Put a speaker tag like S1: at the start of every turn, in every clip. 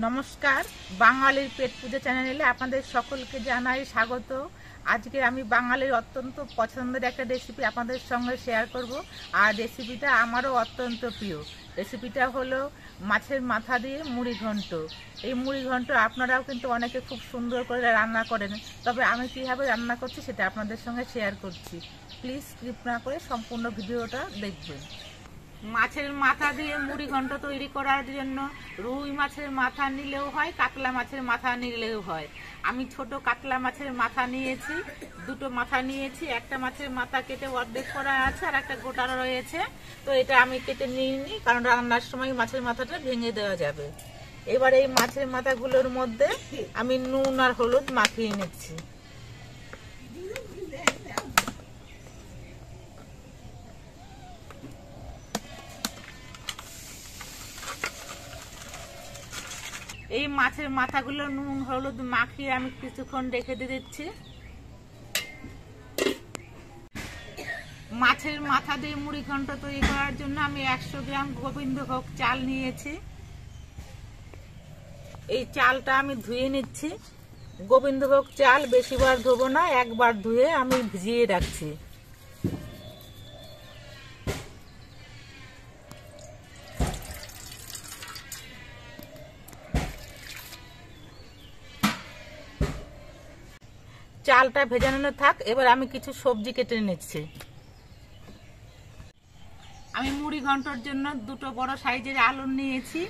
S1: নমস্কার, বাঙালির পেট পূজা চ্যানেলে আপনাদের সকলকে জানাই স্বাগত। আজকে আমি বাঙালির অত্যন্ত পছন্দের একটা রেসিপি আপনাদের সঙ্গে শেয়ার করব। আর রেসিপিটা আমারও অত্যন্ত প্রিয়। রেসিপিটা হলো মাছের মাথা দিয়ে মুড়ি ঘন্ট। এই মুড়ি ঘন্ট আপনারাও কিন্তু অনেকে খুব সুন্দর করে রান্না করেন, তবে আমি কীভাবে রান্না করছি সেটা আপনাদের সঙ্গে শেয়ার করছি। প্লিজ স্কিপ না করে সম্পূর্ণ ভিডিওটা দেখবেন। মাছের মাথা দিয়ে মুড়ি ঘন্ট তৈরি করার জন্য রুই মাছের মাথা নিলেও হয়, কাতলা মাছের মাথা নিলেও হয়। আমি ছোট কাতলা মাছের মাথা নিয়েছি, দুটো মাথা নিয়েছি। একটা মাছের মাথা কেটে অর্ধেক করা আছে আর একটা গোটা রয়েছে, তো এটা আমি কেটে নিইনি, কারণ রান্নার সময় মাছের মাথাটা ভেঙে দেওয়া যাবে। এবার এই মাছের মাথাগুলোর মধ্যে আমি নুন আর হলুদ মাখিয়ে নিচ্ছি। এই মাছের মাথাগুলো নুন হলুদ মাখিয়ে আমি কিছুক্ষণ রেখে দিচ্ছি। মাছের মাথা দিয়ে মুড়ি ঘন্ট তৈরি করার জন্য আমি 100 গ্রাম গোবিন্দভোগ চাল নিয়েছি। এই চালটা আমি ধুয়ে নিচ্ছি। গোবিন্দভোগ চাল বেশিবার ধোবো না, একবার ধুয়ে আমি ভিজিয়ে রাখছি। চালটা ভেজানো থাক, এবার আমি কিছু সবজি কেটে নিচ্ছি। আমি মুড়ি ঘন্টর জন্য দুটো বড় সাইজের আলু নিয়েছি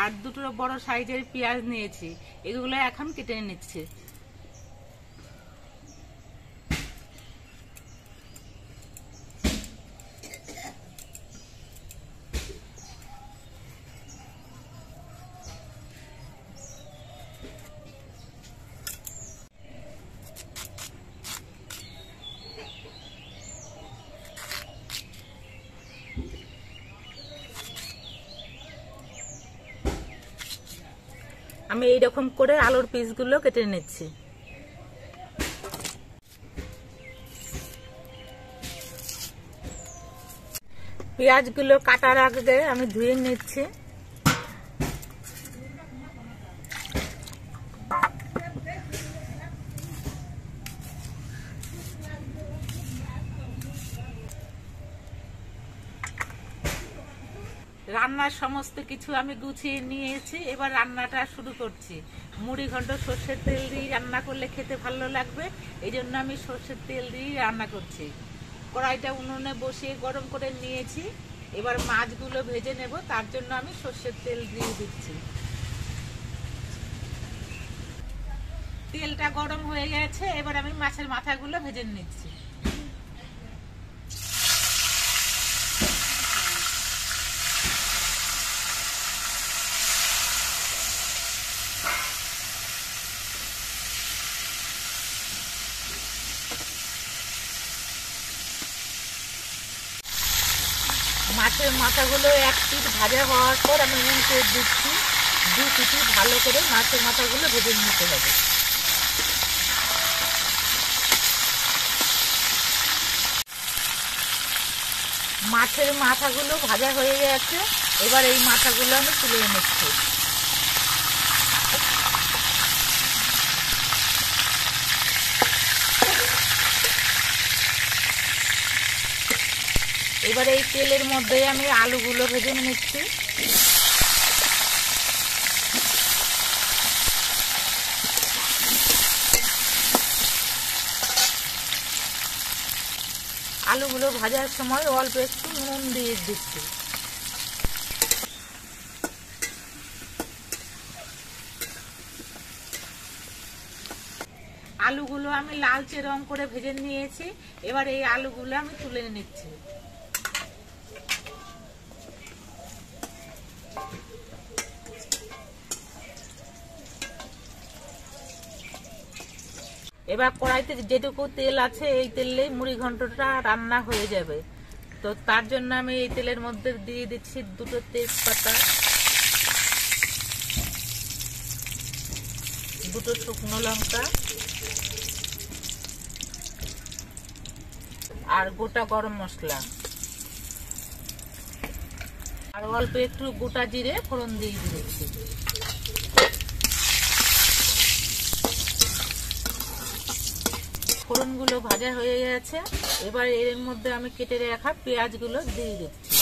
S1: আর দুটো বড় সাইজের পেঁয়াজ নিয়েছি। এগুলো এখন কেটে নিচ্ছি। আমি এইরকম করে আলুর পিসগুলো কেটে নিচ্ছি। পেঁয়াজগুলো কাটার আগে আমি ধুয়ে নিচ্ছি। রান্নার সমস্ত কিছু আমি গুছিয়ে নিয়েছি, এবার রান্নাটা শুরু করছি। মুড়ি ঘন্ট সর্ষের তেল দিয়ে রান্না করলে খেতে ভালো লাগবে, এই জন্য আমি সর্ষের তেল দিয়ে রান্না করছি। কড়াইটা উনুনে বসিয়ে গরম করে নিয়েছি। এবার মাছগুলো ভেজে নেব, তার জন্য আমি সর্ষের তেল দিয়ে দিচ্ছি। তেলটা গরম হয়ে গেছে, এবার আমি মাছের মাথাগুলো ভেজে নিচ্ছি। মাছের মাথাগুলো এক পিঠ ভাজা হওয়ার পর আমি উল্টে দিচ্ছি। দু পিঠে ভালো করে মাছের মাথাগুলো ভেজে নিতে হবে। মাছের মাথাগুলো ভাজা হয়ে গেছে, এবার এই মাথাগুলো আমি তুলে নিচ্ছি। এবার এই তেলের মধ্যে আমি আলুগুলো ভেজে নিচ্ছি। আলুগুলো ভাজার সময় অল্প একটু নুন দিয়ে দিচ্ছি। আলুগুলো আমি লালচে রং করে ভেজে নিয়েছি, এবার এই আলুগুলো আমি তুলে নিচ্ছি। এবার কড়াইতে যেটুকু তেল আছে এই তেলেই মুড়ি ঘন্টটা রান্না হয়ে যাবে, তো তার জন্য আমি এই তেলের মধ্যে দিয়ে দিচ্ছি দুটো তেজপাতা, দুটো শুকনো লঙ্কা আর গোটা গরম মশলা আর অল্প একটু গোটা জিরে ফোড়ন দিয়ে দিচ্ছি। ফোড়নগুলো ভাজা হয়ে গেছে। এবার এর মধ্যে আমি কেটে রাখা পেঁয়াজগুলো দিয়ে দিচ্ছি।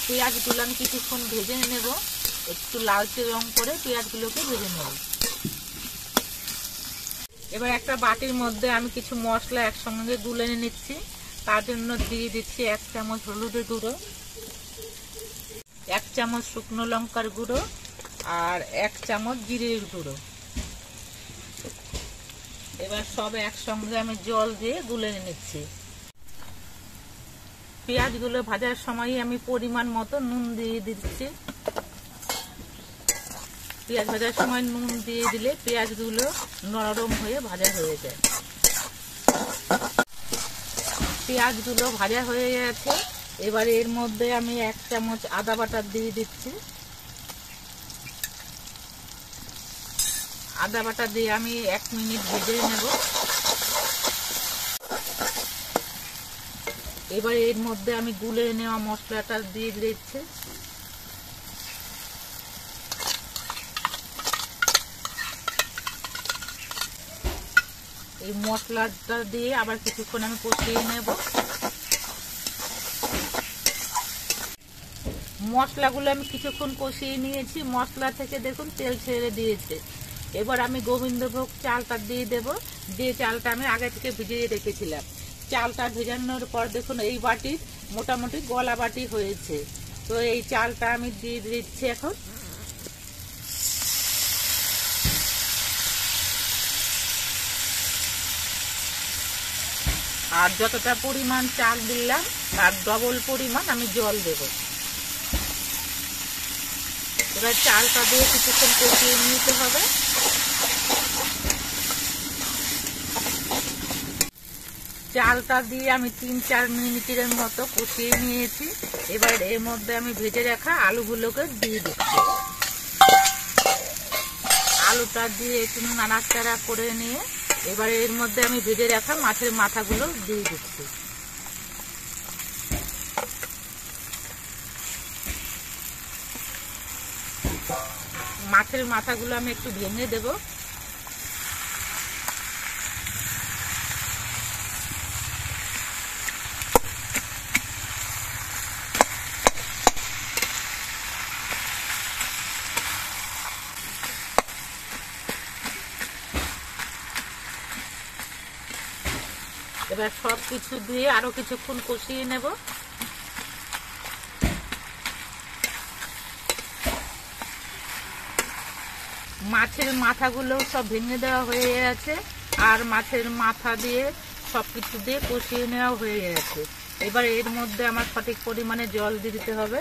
S1: পেঁয়াজগুলো আমি কিছুক্ষণ ভেজে নেব, একটু লালচে রং করে পেঁয়াজগুলোকে ভেজে নেব। এবার একটা বাটির মধ্যে আমি কিছু মশলা একসঙ্গে গুলে নিচ্ছি। তার জন্য দিয়ে দিচ্ছি 1 চামচ হলুদের গুঁড়ো, 1 চামচ শুকনো লঙ্কার গুঁড়ো আর 1 চামচ জিরের গুঁড়ো। এবার সব একসঙ্গে আমি জল দিয়ে গুলে নিচ্ছি। পেঁয়াজগুলো ভাজার সময় আমি পরিমাণ মতো নুন দিয়ে দিচ্ছি। পেঁয়াজ ভাজার সময় নুন দিয়ে দিলে পেঁয়াজগুলো নরম হয়ে ভাজা হয়ে যায়। পেঁয়াজগুলো ভাজা হয়ে গেছে। এবার এর মধ্যে আমি 1 চামচ আদা বাটা দিয়ে দিচ্ছি। আদা বাটা দিয়ে আমি 1 মিনিট ভেজে নেব। এবার এর মধ্যে আমি গুলে নেওয়া মশলাটা দিয়ে দিচ্ছি। এই মশলাটা দিয়ে আবার কিছুক্ষণ আমি কষিয়ে নেব। মশলাগুলো আমি কিছুক্ষণ কষিয়ে নিয়েছি। মশলা থেকে দেখুন তেল ছেড়ে দিয়েছে। এবার আমি গোবিন্দভোগ চালটা দিয়ে দেব, যে চালটা আমি আগে থেকে ভিজিয়ে রেখেছিলাম। চালটা ভেজানোর পর দেখুন এই বাটির মোটামুটি গলা বাটি হয়েছে। তো এই চালটা আমি দিয়ে দিচ্ছি এখন। আর যতটা পরিমাণ চাল দিলাম তার ডবল পরিমাণ আমি জল দেব। এবার চালটা দিয়ে কিছুক্ষণ কষিয়ে নিতে হবে। চালটা দিয়ে আমি 3-4 মিনিটের মতো কষিয়ে নিয়েছি। এবার এর মধ্যে আমি ভেজে রাখা আলুগুলোকে দিয়ে দিচ্ছি। আলুটা দিয়ে একটু নাড়াচাড়া করে নিয়ে এবার এর মধ্যে আমি ভেজে রাখা মাছের মাথাগুলো দিয়ে দিচ্ছি। মাছের মাথাগুলো আমি একটু ভেঙে দেব। এবার সব কিছু দিয়ে আরো কিছুক্ষণ কষিয়ে নেব। মাছের মাথাগুলো সব ভেঙে দেওয়া হয়ে গেছে আর মাছের মাথা দিয়ে সবকিছু দিয়ে কষিয়ে নেওয়া হয়ে গেছে। এবার এর মধ্যে আমার সঠিক পরিমাণে জল দিয়ে দিতে হবে।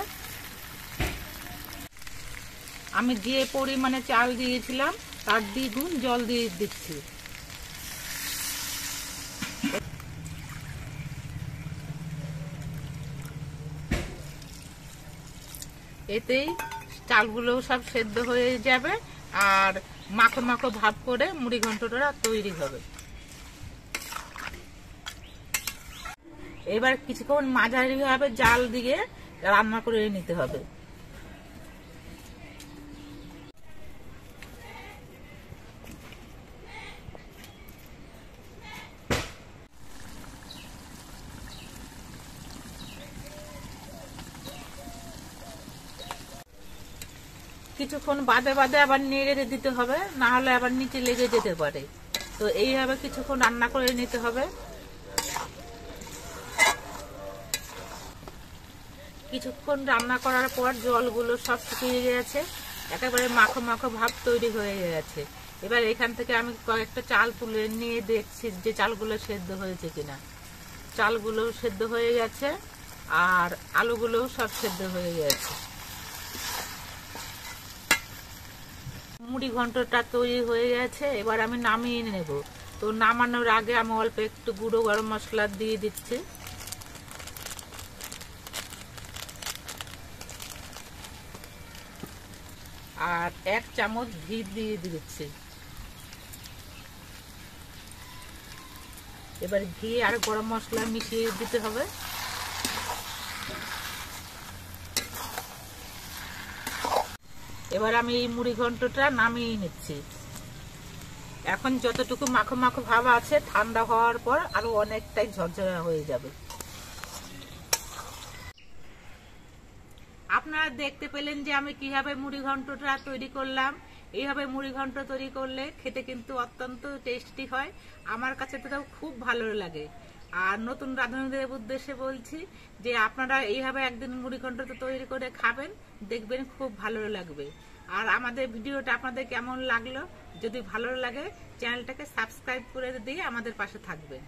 S1: আমি যে পরিমাণে চাল দিয়েছিলাম তার দ্বিগুণ জল দিয়ে দিচ্ছি। এতেই চালগুলো সব সেদ্ধ হয়ে যাবে আর মাখো মাখো ভাব করে মুড়ি ঘন্টটা তৈরি হবে। এবার কিছুক্ষণ মাঝারি ভাবে জাল দিয়ে রান্না করে নিতে হবে। কিছুক্ষণ বাদে বাদে আবার নেড়ে দিতে হবে, না হলে আবার নিচে লেগে যেতে পারে। তো এইভাবে কিছুক্ষণ রান্না করে নিতে হবে। কিছুক্ষণ রান্না করার পর জলগুলো সব শুকিয়ে গেছে, একেবারে মাখো মাখো ভাব তৈরি হয়ে গেছে। এবার এখান থেকে আমি কয়েকটা চাল তুলে নিয়ে দেখছি যে চালগুলো সেদ্ধ হয়েছে কিনা। চালগুলো সেদ্ধ হয়ে গেছে আর আলুগুলোও সব সেদ্ধ হয়ে গেছে। মুড়ি ঘন্টটা তৈরি হয়ে গেছে। এবার আমি নামিয়ে নেব। তো নামানোর আগে আমি অল্প একটু গুঁড়ো গরম মশলা দিয়ে দিচ্ছি। আর 1 চামচ ঘি দিয়ে দিচ্ছি। এবার ঘি আর গরম মশলা মিশিয়ে দিতে হবে। এবার আমি এই মুড়ি ঘন্টটা নামিয়ে নিচ্ছি। এখন যতটুকু মাখো মাখো ভাব আছে ঠান্ডা হওয়ার পর আরো অনেকটাই ঝরঝরা হয়ে যাবে। আপনারা দেখতে পেলেন যে আমি কিভাবে মুড়ি ঘন্টটা তৈরি করলাম। এইভাবে মুড়ি ঘন্ট তৈরি করলে খেতে কিন্তু অত্যন্ত টেস্টি হয়, আমার কাছে তো খুব ভালো লাগে। আর নতুন রাঁধুনিদের উদ্দেশ্যে বলছি যে আপনারা এইভাবে একদিন মুড়ি ঘন্ট তৈরি করে খাবেন, দেখবেন খুব ভালো লাগবে। আর আমাদের ভিডিওটা আপনাদের কেমন লাগলো, যদি ভালো লাগে চ্যানেলটাকে সাবস্ক্রাইব করে দিয়ে আমাদের পাশে থাকবেন।